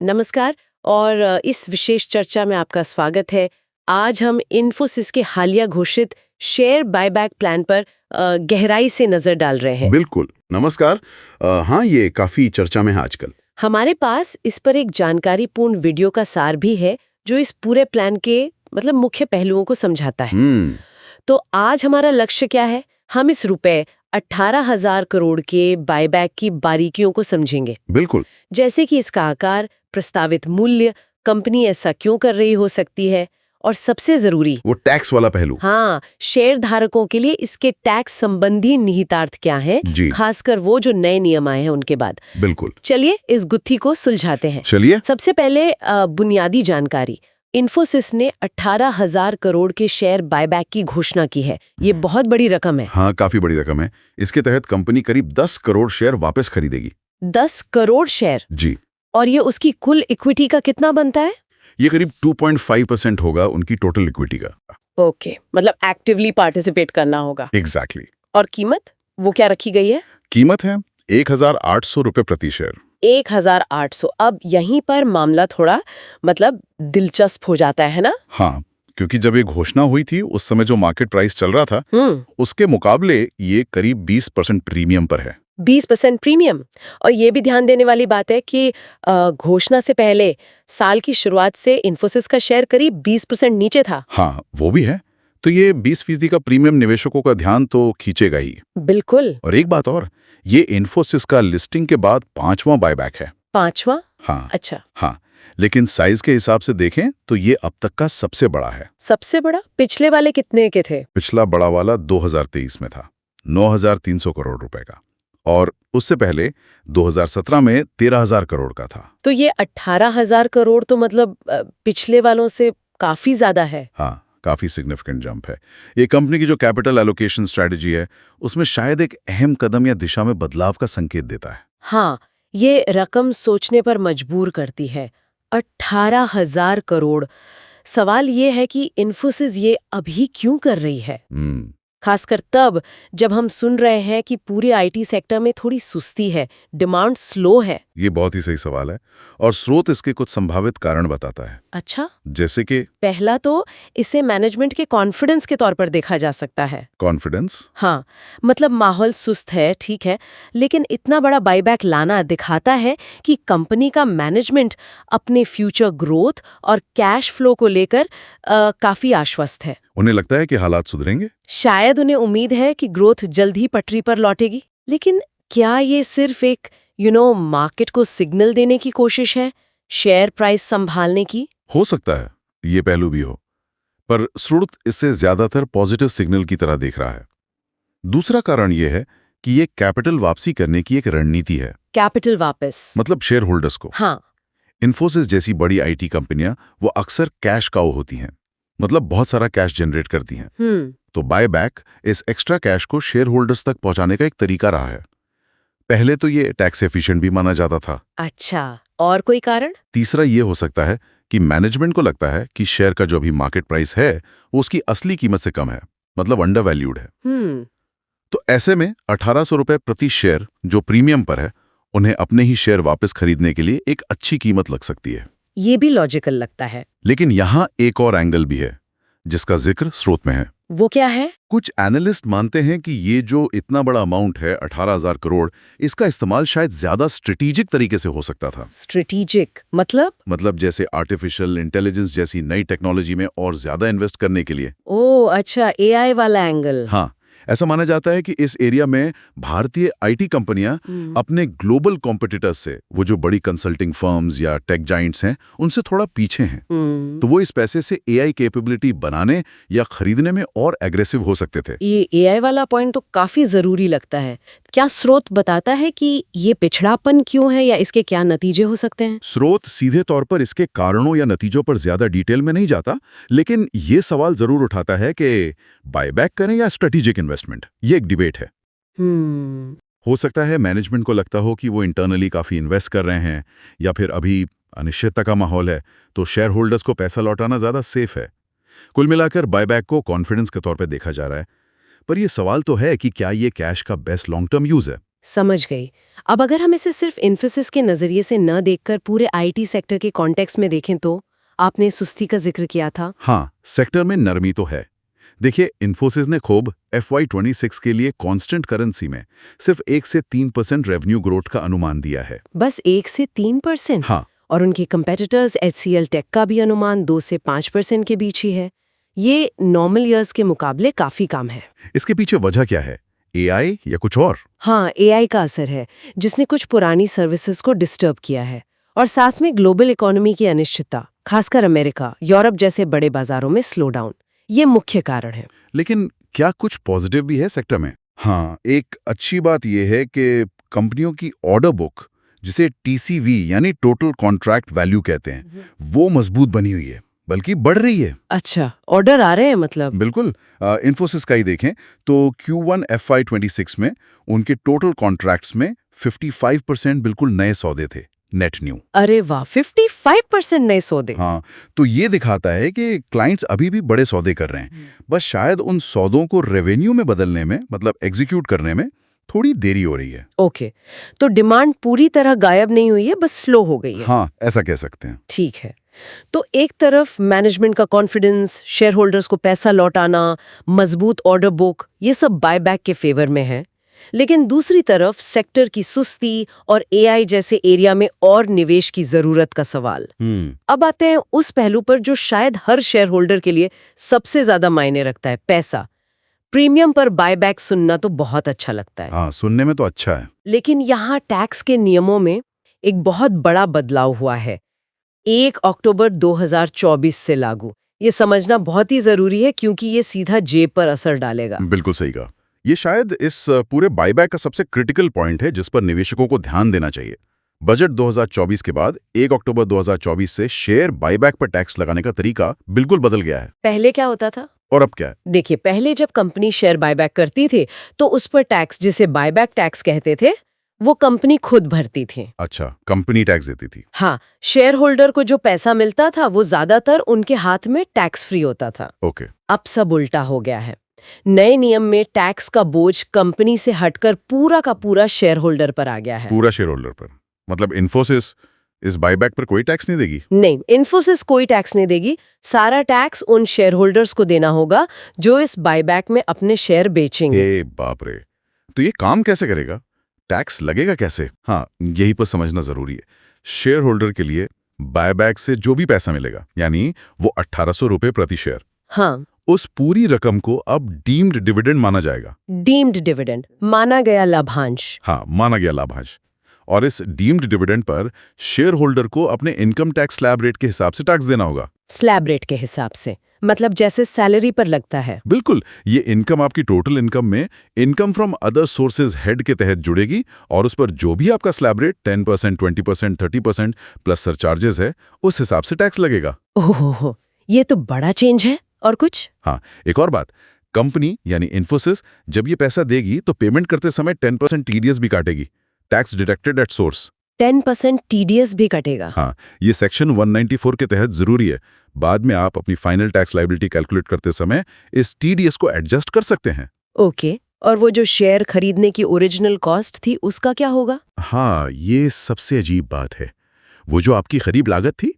नमस्कार। और इस विशेष चर्चा में आपका स्वागत है। आज हम इन्फोसिस के हालिया घोषित शेयर बायबैक प्लान पर गहराई से नजर डाल रहे हैं। बिल्कुल। नमस्कार। हाँ, ये काफी चर्चा में है आजकल। हमारे पास इस पर एक जानकारीपूर्ण वीडियो का सार भी है जो इस पूरे प्लान के मुख्य पहलुओं को समझाता है। तो आज हमारा लक्ष्य क्या है? हम इस रुपए 18,000 करोड़ के बायबैक की बारीकियों को समझेंगे। बिल्कुल। जैसे कि इसका आकार, प्रस्तावित मूल्य, कंपनी ऐसा क्यों कर रही हो सकती है, और सबसे जरूरी वो टैक्स वाला पहलू। हाँ, शेयर धारकों के लिए इसके टैक्स संबंधी निहितार्थ क्या है, जी। खासकर वो जो नए नियम आए हैं उनके बाद। बिल्कुल। चलिए इस गुत्थी को सुलझाते हैं। चलिए। सबसे पहले बुनियादी जानकारी। इन्फोसिस ने 18,000 करोड़ के शेयर बायबैक की घोषणा की है। ये बहुत बड़ी रकम है। हाँ, काफी बड़ी रकम है। इसके तहत कंपनी करीब 10 करोड़ शेयर वापस खरीदेगी। 10 करोड़ शेयर? जी। और ये उसकी कुल इक्विटी का कितना बनता है? ये करीब 2.5% होगा उनकी टोटल इक्विटी का। ओके, एक्टिवली पार्टिसिपेट करना होगा। एग्जैक्टली। और कीमत वो क्या रखी गई है? कीमत है 1,800 रुपए प्रति शेयर। 1,800। अब यहीं पर मामला थोड़ा दिलचस्प हो जाता है ना? हाँ, क्योंकि जब ये घोषणा हुई थी उस समय जो मार्केट प्राइस चल रहा था उसके मुकाबले ये करीब 20% प्रीमियम पर है। 20% प्रीमियम। और ये भी ध्यान देने वाली बात है कि घोषणा से पहले साल की शुरुआत से इन्फोसिस का शेयर करीब 20% नीचे था। हाँ, वो भी है। तो ये 20% का प्रीमियम निवेशकों का ध्यान तो खींचेगा ही। बिल्कुल। और एक बात और, ये इन्फोसिस का लिस्टिंग के बाद 5वां बायबैक है। 5वां? हाँ। अच्छा। हाँ, लेकिन साइज के हिसाब से देखें तो ये अब तक का सबसे बड़ा है। सबसे बड़ा? पिछले वाले कितने के थे? पिछला बड़ा वाला 2023 में था, 9,300 करोड़ रुपए का। और उससे पहले 2017 में 13,000 करोड़ का था। तो ये 18,000 करोड़ तो पिछले वालों से काफी ज्यादा है। हाँ, काफी सिग्निफिकेंट जंप है। ये कंपनी की जो कैपिटल एलोकेशन स्ट्रेटजी है उसमें शायद एक अहम कदम या दिशा में बदलाव का संकेत देता है। हाँ, ये रकम सोचने पर मजबूर करती है। 18,000 करोड़। सवाल ये है कि इन्फोसिस ये अभी क्यों कर रही है, खासकर तब जब हम सुन रहे हैं कि पूरे आईटी सेक्टर में थोड़ी सुस्ती है, डिमांड स्लो है। ये बहुत ही सही सवाल है और स्रोत इसके कुछ संभावित कारण बताता है। अच्छा। जैसे कि पहला तो इसे मैनेजमेंट के कॉन्फिडेंस के तौर पर देखा जा सकता है। कॉन्फिडेंस? हाँ, माहौल सुस्त है, ठीक है, लेकिन इतना बड़ा बायबैक लाना दिखाता है कि कंपनी का मैनेजमेंट अपने फ्यूचर ग्रोथ और कैश फ्लो को लेकर काफी आश्वस्त है। उन्हें लगता है कि हालात सुधरेंगे। शायद उन्हें उम्मीद है कि ग्रोथ जल्द ही पटरी पर लौटेगी। लेकिन क्या ये सिर्फ एक मार्केट को सिग्नल देने की कोशिश है, शेयर प्राइस संभालने की? हो सकता है ये पहलू भी हो, पर स्रोत इसे ज्यादातर पॉजिटिव सिग्नल की तरह देख रहा है। दूसरा कारण यह है कि ये कैपिटल वापसी करने की एक रणनीति है। कैपिटल वापस? शेयर होल्डर्स को। हाँ। इन्फोसिस जैसी बड़ी आईटी कंपनियां वो अक्सर कैश काउ होती हैं, बहुत सारा कैश जनरेट करती हैं। तो बायबैक इस एक्स्ट्रा कैश को शेयर होल्डर्स तक पहुंचाने का एक तरीका रहा है। पहले तो ये टैक्स एफिशिएंट भी माना जाता था। अच्छा, और कोई कारण? तीसरा ये हो सकता है कि मैनेजमेंट को लगता है कि शेयर का जो अभी मार्केट प्राइस है वो उसकी असली कीमत से कम है, अंडर वैल्यूड है। तो ऐसे में 1,800 रुपए प्रति शेयर जो प्रीमियम पर है, उन्हें अपने ही शेयर वापस खरीदने के लिए एक अच्छी कीमत लग सकती है। ये भी लॉजिकल लगता है। लेकिन यहाँ एक और एंगल भी है जिसका जिक्र स्रोत में है। वो क्या है? कुछ एनालिस्ट मानते हैं कि ये जो इतना बड़ा अमाउंट है 18,000 करोड़, इसका इस्तेमाल शायद ज्यादा स्ट्रेटेजिक तरीके से हो सकता था। स्ट्रेटेजिक जैसे आर्टिफिशियल इंटेलिजेंस जैसी नई टेक्नोलॉजी में और ज्यादा इन्वेस्ट करने के लिए। ओह अच्छा, एआई वाला एंगल। हाँ, ऐसा माना जाता है कि इस एरिया में भारतीय आईटी कंपनियां अपने ग्लोबल कॉम्पिटिटर्स से, वो जो बड़ी कंसल्टिंग फर्म्स या टेक जाइंट्स हैं, उनसे थोड़ा पीछे हैं। तो वो इस पैसे से एआई कैपेबिलिटी बनाने या खरीदने में और एग्रेसिव हो सकते थे। ये एआई वाला पॉइंट तो काफी जरूरी लगता है। क्या स्रोत बताता है कि ये पिछड़ापन क्यों है या इसके क्या नतीजे हो सकते हैं? स्रोत सीधे तौर पर इसके कारणों या नतीजों पर ज्यादा डिटेल में नहीं जाता, लेकिन ये सवाल जरूर उठाता है कि बायबैक करें या स्ट्रेटेजिक इन्वेस्टमेंट। ये एक डिबेट है। हो सकता है मैनेजमेंट को लगता हो कि वो इंटरनली काफी इन्वेस्ट कर रहे हैं, या फिर अभी अनिश्चितता का माहौल है तो शेयर होल्डर्स को पैसा लौटाना ज्यादा सेफ है। कुल मिलाकर बायबैक को कॉन्फिडेंस के तौर पर देखा जा रहा है, पर यह सवाल तो है कि क्या ये कैश का बेस्ट लॉन्ग टर्म यूज है। समझ गई। अब अगर हम इसे सिर्फ इन्फोसिस के नजरिए से न देखकर पूरे आईटी सेक्टर के कॉन्टेक्स्ट में देखें तो आपने सुस्ती का जिक्र किया था। हाँ, सेक्टर में नरमी तो है। देखिए, इन्फोसिस ने खूब FY26 के लिए कांस्टेंट करेंसी में सिर्फ 1 से 3% रेवेन्यू ग्रोथ का अनुमान दिया है। बस 1 से 3%? हाँ। और उनके कंपेटिटर्स HCL टेक का भी अनुमान 2 से 5% के बीच ही है। ये नॉर्मल ईयर्स के मुकाबले काफी कम है। इसके पीछे वजह क्या है? AI या कुछ और? हाँ, AI का असर है, जिसने कुछ पुरानी सर्विसेज को डिस्टर्ब किया है, और साथ में ग्लोबल इकोनॉमी की अनिश्चितता, खासकर अमेरिका, यूरोप जैसे बड़े बाजारों में स्लो डाउन, ये मुख्य कारण है। लेकिन क्या कुछ पॉजिटिव भी है सेक्टर में? हाँ, एक अच्छी बात यह है कि कंपनियों की ऑर्डर बुक, जिसे TCV यानी टोटल कॉन्ट्रैक्ट वैल्यू कहते हैं, वो मजबूत बनी हुई है, बल्कि बढ़ रही है। अच्छा, ऑर्डर आ रहे हैं मतलब? बिल्कुल। इन्फोसिस का ही देखें तो Q1 FY26 में उनके टोटल कॉन्ट्रैक्ट्स में 55% बिल्कुल नए सौदे थे, नेट न्यू। अरे वाह, 55% नए सौदे। हाँ, तो ये दिखाता है कि क्लाइंट्स अभी भी बड़े सौदे कर रहे हैं, बस शायद उन सौदों को रेवेन्यू में बदलने में, मतलब एग्जीक्यूट करने में थोड़ी देरी हो रही है। ओके, तो डिमांड पूरी तरह गायब नहीं हुई है, बस स्लो हो गई है। हाँ, ऐसा कह सकते हैं। ठीक है, तो एक तरफ मैनेजमेंट का कॉन्फिडेंस, शेयर होल्डर्स को पैसा लौटाना, मजबूत ऑर्डर बुक, ये सब बायबैक के फेवर में है। लेकिन दूसरी तरफ सेक्टर की सुस्ती और AI जैसे एरिया में और निवेश की जरूरत का सवाल। अब आते हैं उस पहलू पर जो शायद हर शेयर होल्डर के लिए सबसे ज्यादा मायने रखता है, पैसा। प्रीमियम पर बायबैक सुनना तो बहुत अच्छा लगता है। हाँ, सुनने में तो अच्छा है। लेकिन यहाँ टैक्स के नियमों में एक बहुत बड़ा बदलाव हुआ है, 1 अक्टूबर 2024 से लागू। ये समझना बहुत ही जरूरी है, क्योंकि ये सीधा जेब पर असर डालेगा। बिल्कुल सही कहा। ये शायद इस पूरे बायबैक का सबसे क्रिटिकल पॉइंट है जिस पर निवेशकों को ध्यान देना चाहिए। बजट 2024 के बाद 1 अक्टूबर 2024 से शेयर बायबैक पर टैक्स लगाने का तरीका बिल्कुल बदल गया है। पहले क्या होता था और अब क्या है? देखिए, पहले जब कंपनी शेयर बायबैक करती थी तो उस पर टैक्स, जिसे बायबैक टैक्स कहते थे, वो कंपनी खुद भरती थी। अच्छा, कंपनी टैक्स देती थी। हाँ, शेयर होल्डर को जो पैसा मिलता था वो ज्यादातर उनके हाथ में टैक्स फ्री होता था। ओके। अब सब उल्टा हो गया है। नए नियम में टैक्स का बोझ कंपनी से हटकर पूरा का पूरा शेयर होल्डर पर आ गया है। पूरा शेयर होल्डर पर? मतलब इन्फोसिस इस बायबैक पर कोई टैक्स नहीं देगी? नहीं, इन्फोसिस कोई टैक्स नहीं देगी। सारा टैक्स उन शेयर होल्डर्स को देना होगा जो इस बायबैक में अपने शेयर बेचेंगे। ए बाप रे, तो ये काम कैसे करेगा? टैक्स लगेगा कैसे? हाँ, यही पर समझना जरूरी है। शेयर होल्डर के लिए बायबैक से जो भी पैसा मिलेगा, यानी वो 1800 रुपए प्रति शेयर, हाँ, उस पूरी रकम को अब डीम्ड डिविडेंड माना जाएगा। डीम्ड डिविडेंड माना गया लाभांश। हाँ, माना गया लाभांश। और इस deemed dividend per share holder को अपने इनकम टैक्स स्लैब रेट के हिसाब से टैक्स देना होगा। स्लैब रेट के हिसाब से, मतलब जैसे सैलरी पर लगता है। बिल्कुल, ये इनकम आपकी टोटल इनकम में income from other sources head के तहत जुड़ेगी, और उस पर जो भी आपका स्लैब रेट 10%, 20%, 30% प्लस सरचार्जेस है, उस हिसाब से टैक्स लगेगा। ओहो, ये तो बड़ा चेंज है। और कुछ? हाँ, एक और बात, कंपनी यानी इन्फोसिस जब ये पैसा देगी तो पेमेंट करते समय 10% TDS भी काटेगी, tax deducted at source. 10% TDS भी कटेगा? हाँ, ये सेक्शन 194 के तहत जरूरी है। बाद में आप अपनी फाइनल टैक्स लायबिलिटी कैलकुलेट करते समय इस TDS को एडजस्ट कर सकते हैं। ओके, और वो जो शेयर खरीदने की ओरिजिनल कॉस्ट थी, उसका क्या होगा? हाँ, ये सबसे अजीब बात है। वो जो आपकी खरीद लागत थी,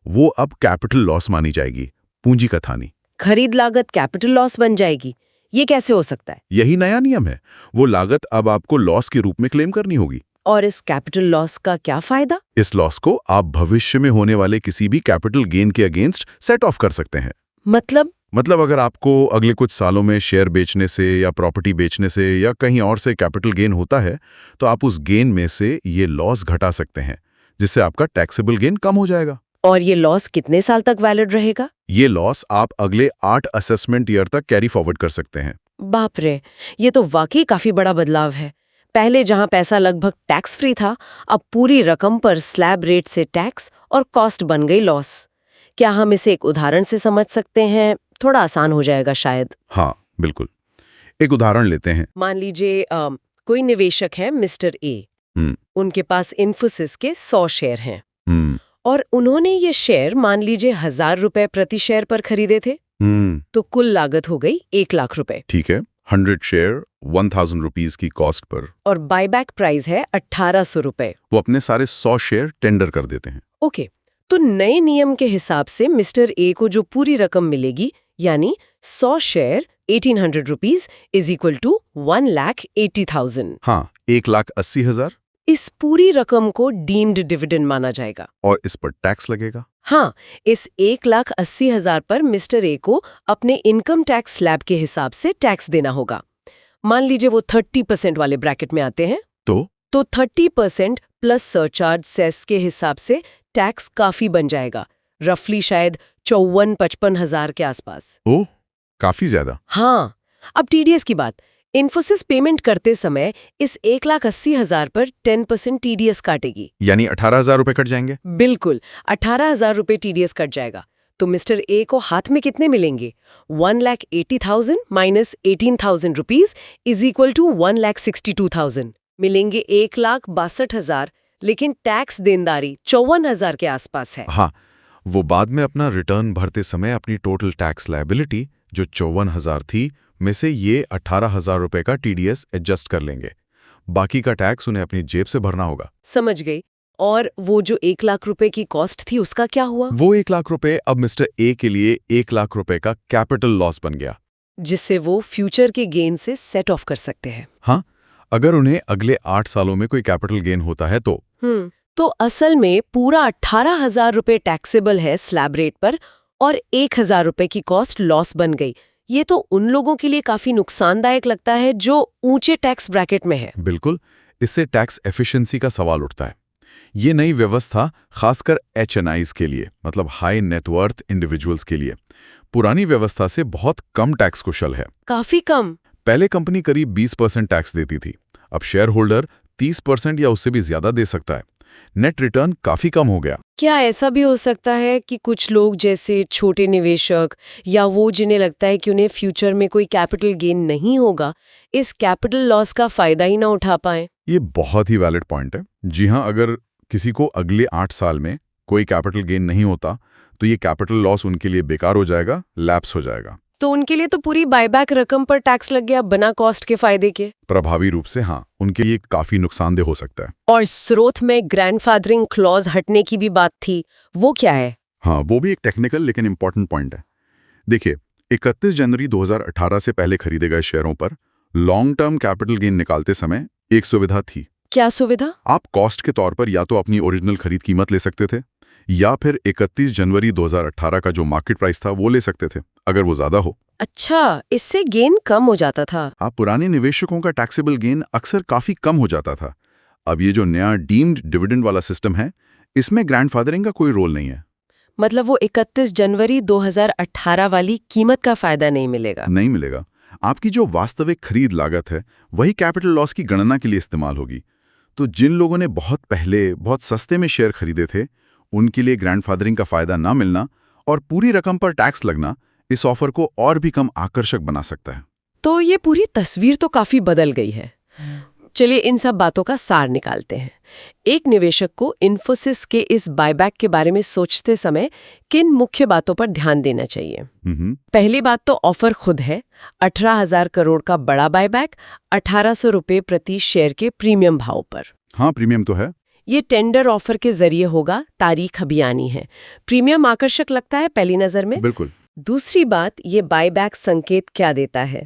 वो अब कैपिटल लॉस मानी जाएगी, पूंजी का था नहीं। खरीद लागत कैपिटल लॉस बन जाएगी? ये कैसे हो सकता है? यही नया नियम है। वो लागत अब आपको लॉस के रूप में क्लेम करनी होगी। और इस कैपिटल लॉस का क्या फायदा? इस लॉस को आप भविष्य में होने वाले किसी भी कैपिटल गेन के अगेंस्ट सेट ऑफ कर सकते हैं। मतलब अगर आपको अगले कुछ सालों में शेयर बेचने से या प्रॉपर्टी बेचने से या कहीं और से कैपिटल गेन होता है, तो आप उस गेन में से ये लॉस घटा सकते हैं, जिससे आपका टैक्सेबल गेन कम हो जाएगा। और ये लॉस कितने साल तक वैलिड रहेगा? ये लॉस आप अगले 8 असेसमेंट ईयर तक कैरी फॉरवर्ड कर सकते हैं। बाप रे, ये तो वाकई काफी बड़ा बदलाव है। पहले जहां पैसा लगभग टैक्स फ्री था, अब पूरी रकम पर स्लैब रेट से टैक्स और कॉस्ट बन गई लॉस। क्या हम इसे एक उदाहरण से समझ सकते हैं? थोड़ा आसान हो जाएगा शायद। हाँ, बिल्कुल। एक उदाहरण लेते हैं। मान लीजिए कोई निवेशक है, मिस्टर ए। उनके पास इन्फोसिस के 100 शेयर हैं, और उन्होंने ये शेयर मान लीजिए 1000 रुपए प्रति शेयर पर खरीदे थे। तो कुल लागत हो गई 1 लाख रुपए। ठीक है। 100 शेयर 1000 रुपीस की कॉस्ट पर। और बायबैक प्राइस है 1800 रुपए। वो अपने सारे 100 शेयर टेंडर कर देते हैं। ओके, तो नए नियम के हिसाब से मिस्टर ए को जो पूरी रकम मिलेगी, यानी 100 share 1800 rupees is equal to 1,80,000। हाँ, 1,80,000। इस पूरी रकम को डीम्ड डिविडेंड माना जाएगा। और इस पर टैक्स लगेगा। हाँ, इस 1,80,000 पर मिस्टर ए को अपने इनकम टैक्स स्लैब के हिसाब से टैक्स देना होगा। मान लीजिए वो 30% वाले ब्रैकेट में आते हैं, तो 30% प्लस सरचार्ज सेस के हिसाब से टैक्स काफी बन जाएगा, रफली शायद 54-55 हजार के आसपास। ओह, काफी ज्यादा। हाँ, अब टीडीएस की बात। इन्फोसिस पेमेंट करते समय इस 1,80,000 पर 10% टीडीएस काटेगी, यानी 18,000 रुपए कट जाएंगे। बिल्कुल 18,000 रुपए टीडीएस कट जाएगा। तो मिस्टर ए को हाथ में कितने मिलेंगे? 1,80,000 minus 18,000 rupees is equal to 1,62,000 मिलेंगे। 1,62,000, लेकिन टैक्स देनदारी 54,000 के आसपास है। हाँ, वो बाद में अपना रिटर्न भरते समय अपनी टोटल टैक्स लायबिलिटी जो 54,000 थी में से ये 18,000 रुपए का टीडीएस एडजस्ट कर लेंगे। बाकी का टैक्स उन्हें अपनी जेब से भरना होगा। समझ गई। और वो जो 1,00,000 रुपए की कॉस्ट थी, उसका क्या हुआ? वो 1,00,000 रुपए अब मिस्टर ए के लिए 1,00,000 रुपए का कैपिटल लॉस बन गया, जिससे वो फ्यूचर के गेन से सेट ऑफ कर सकते हैं। हाँ, अगर उन्हें अगले 8 सालों में कोई कैपिटल गेन होता है तो असल में पूरा 18,000 रुपए टैक्सेबल है स्लैब रेट पर, और 1,000 रुपए की कॉस्ट लॉस बन गई। ये तो उन लोगों के लिए काफी नुकसानदायक लगता है जो ऊंचे टैक्स ब्रैकेट में है। बिल्कुल, इससे टैक्स एफिशिएंसी का सवाल उठता है। ये नई व्यवस्था खासकर HNIs के लिए, मतलब हाई नेटवर्थ इंडिविजुअल्स के लिए, पुरानी व्यवस्था से बहुत कम टैक्स कुशल है। काफी कम। पहले कंपनी करीब 20% टैक्स देती थी, अब शेयर होल्डर 30% या उससे भी ज्यादा दे सकता है। नेट रिटर्न काफी कम हो गया। क्या ऐसा भी हो सकता है कि कुछ लोग जैसे छोटे निवेशक या वो जिन्हें लगता है कि उन्हें फ्यूचर में कोई कैपिटल गेन नहीं होगा, इस कैपिटल लॉस का फायदा ही ना उठा पाए? ये बहुत ही वैलिड पॉइंट है। जी हाँ, अगर किसी को अगले 8 साल में कोई कैपिटल गेन नहीं होता तो ये कैपिटल लॉस उनके लिए बेकार हो जाएगा, लैप्स हो जाएगा। तो उनके लिए तो पूरी बायबैक रकम पर टैक्स लग गया बिना कॉस्ट के फायदे के। प्रभावी रूप से हाँ, उनके लिए काफी नुकसानदेह हो सकता है। और स्रोत में ग्रैंडफादरिंग क्लॉज हटने की भी बात थी, वो क्या है? हाँ, वो भी एक टेक्निकल लेकिन इंपॉर्टेंट पॉइंट है। देखिए, 31 जनवरी 2018 से पहले खरीदे गए शेयरों पर लॉन्ग टर्म कैपिटल गेन निकालते समय एक सुविधा थी। क्या सुविधा? आप कॉस्ट के तौर पर या तो अपनी ओरिजिनल खरीद कीमत ले सकते थे, या फिर 31 जनवरी 2018 का जो मार्केट प्राइस था वो ले सकते थे, अगर वो ज्यादा हो। अच्छा, इससे गेन कम हो जाता था। हाँ, पुराने निवेशकों का टैक्सेबल गेन अक्सर काफी कम हो जाता था। अब ये जो नया डीम्ड डिविडेंड वाला सिस्टम है, इसमें ग्रैंडफादरिंग का कोई रोल नहीं है। मतलब वो 31 जनवरी 2018 वाली कीमत का फायदा नहीं मिलेगा? नहीं मिलेगा। आपकी जो वास्तविक खरीद लागत है वही कैपिटल लॉस की गणना के लिए इस्तेमाल होगी। तो जिन लोगों ने बहुत पहले बहुत सस्ते में शेयर खरीदे थे, उनके लिए ग्रैंडफादरिंग का फायदा ना मिलना और पूरी रकम पर टैक्स लगना इस ऑफर को और भी कम आकर्षक बना सकता है। तो ये पूरी तस्वीर तो काफी बदल गई है। चलिए इन सब बातों का सार निकालते हैं। एक निवेशक को इन्फोसिस के इस बायबैक के बारे में सोचते समय किन मुख्य बातों पर ध्यान देना चाहिए? पहली बात तो ऑफर खुद है। 18,000 करोड़ का बड़ा बायबैक 1,800 रुपए प्रति शेयर के प्रीमियम भाव पर। हाँ, प्रीमियम तो है। ये टेंडर ऑफर के जरिए होगा, तारीख अभी आनी है। प्रीमियम आकर्षक लगता है पहली नजर में। बिल्कुल। दूसरी बात, ये बायबैक संकेत क्या देता है?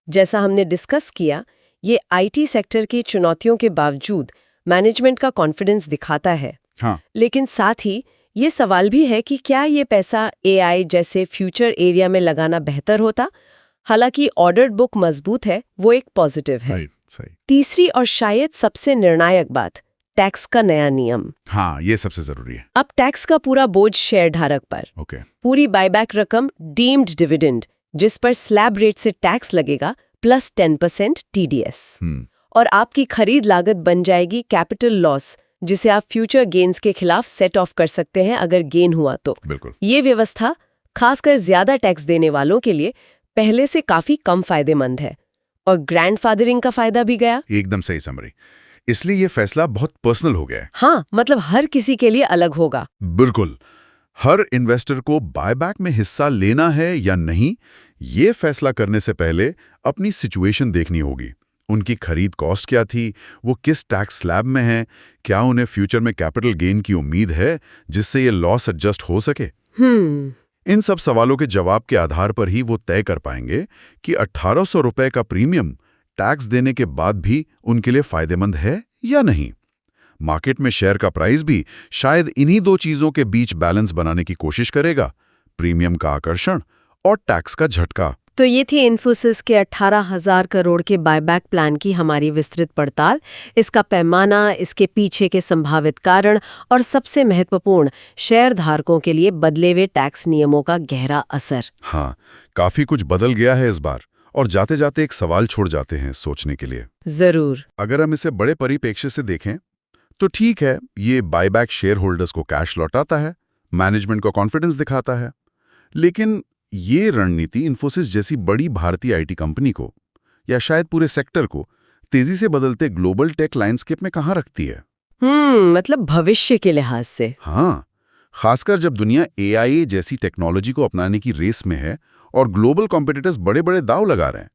जैसा हमने डिस्कस किया, ये आईटी सेक्टर की चुनौतियों के बावजूद मैनेजमेंट का कॉन्फिडेंस दिखाता है। हाँ। लेकिन साथ ही ये सवाल भी है कि क्या ये पैसा एआई जैसे फ्यूचर एरिया में लगाना बेहतर होता? हालांकि ऑर्डर्ड बुक मजबूत है, वो एक पॉजिटिव है। सही। तीसरी और शायद सबसे निर्णायक बात, टैक्स का नया नियम। हाँ, ये सबसे जरूरी है। अब टैक्स का पूरा बोझ शेयर धारक पर। पूरी बायबैक रकम डीम्ड डिविडेंड, जिस पर स्लैब रेट से टैक्स लगेगा, प्लस 10% टीडीएस। और आपकी खरीद लागत बन जाएगी कैपिटल लॉस, जिसे आप फ्यूचर गेन्स के खिलाफ सेट ऑफ कर सकते हैं अगर गेन हुआ तो। बिल्कुल। ये व्यवस्था खासकर ज्यादा टैक्स देने वालों के लिए पहले से काफी कम फायदेमंद है। और ग्रैंडफादरिंग का फायदा भी गया। एकदम सही समरी। इसलिए ये फैसला बहुत पर्सनल हो गया है। हाँ, मतलब हर किसी के लिए अलग होगा। बिल्कुल। हर इन्वेस्टर को बायबैक में हिस्सा लेना है या नहीं, ये फैसला करने से पहले अपनी सिचुएशन देखनी होगी। उनकी खरीद कॉस्ट क्या थी, वो किस टैक्स स्लैब में है, क्या उन्हें फ्यूचर में कैपिटल गेन की उम्मीद है जिससे ये लॉस एडजस्ट हो सके। इन सब सवालों के जवाब के आधार पर ही वो तय कर पाएंगे कि 1800 रुपए का प्रीमियम टैक्स देने के बाद भी उनके लिए फायदेमंद है या नहीं। मार्केट में शेयर का प्राइस भी शायद इन्हीं दो चीजों के बीच बैलेंस बनाने की कोशिश करेगा, प्रीमियम का आकर्षण और टैक्स का झटका। तो ये थी इन्फोसिस के 18,000 करोड़ के बायबैक प्लान की हमारी विस्तृत पड़ताल, इसका पैमाना, इसके पीछे के संभावित कारण और सबसे महत्वपूर्ण, शेयर धारकों के लिए बदले हुए टैक्स नियमों का गहरा असर। हाँ, काफी कुछ बदल गया है इस बार, और जाते जाते एक सवाल छोड़ जाते हैं सोचने के लिए। जरूर। अगर हम इसे बड़े परिप्रेक्ष्य से देखें तो ठीक है, ये बायबैक शेयर होल्डर्स को कैश लौटाता है, मैनेजमेंट को कॉन्फिडेंस दिखाता है, लेकिन ये रणनीति इन्फोसिस जैसी बड़ी भारतीय आईटी कंपनी को, या शायद पूरे सेक्टर को, तेजी से बदलते ग्लोबल टेक लैंडस्केप में कहाँ रखती है? मतलब भविष्य के लिहाज से। हाँ, खासकर जब दुनिया एआई जैसी टेक्नोलॉजी को अपनाने की रेस में है और ग्लोबल कॉम्पिटिटर्स बड़े बड़े दांव लगा रहे हैं।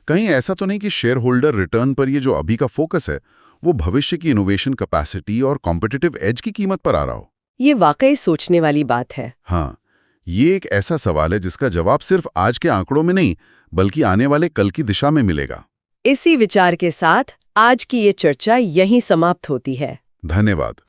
कहीं ऐसा तो नहीं कि शेयर होल्डर रिटर्न पर ये जो अभी का फोकस है वो भविष्य की इनोवेशन कैपेसिटी और कॉम्पिटिटिव एज की कीमत पर आ रहा हो? ये वाकई सोचने वाली बात है। हाँ, ये एक ऐसा सवाल है जिसका जवाब सिर्फ आज के आंकड़ों में नहीं, बल्कि आने वाले कल की दिशा में मिलेगा। इसी विचार के साथ आज की ये चर्चा यहीं समाप्त होती है। धन्यवाद।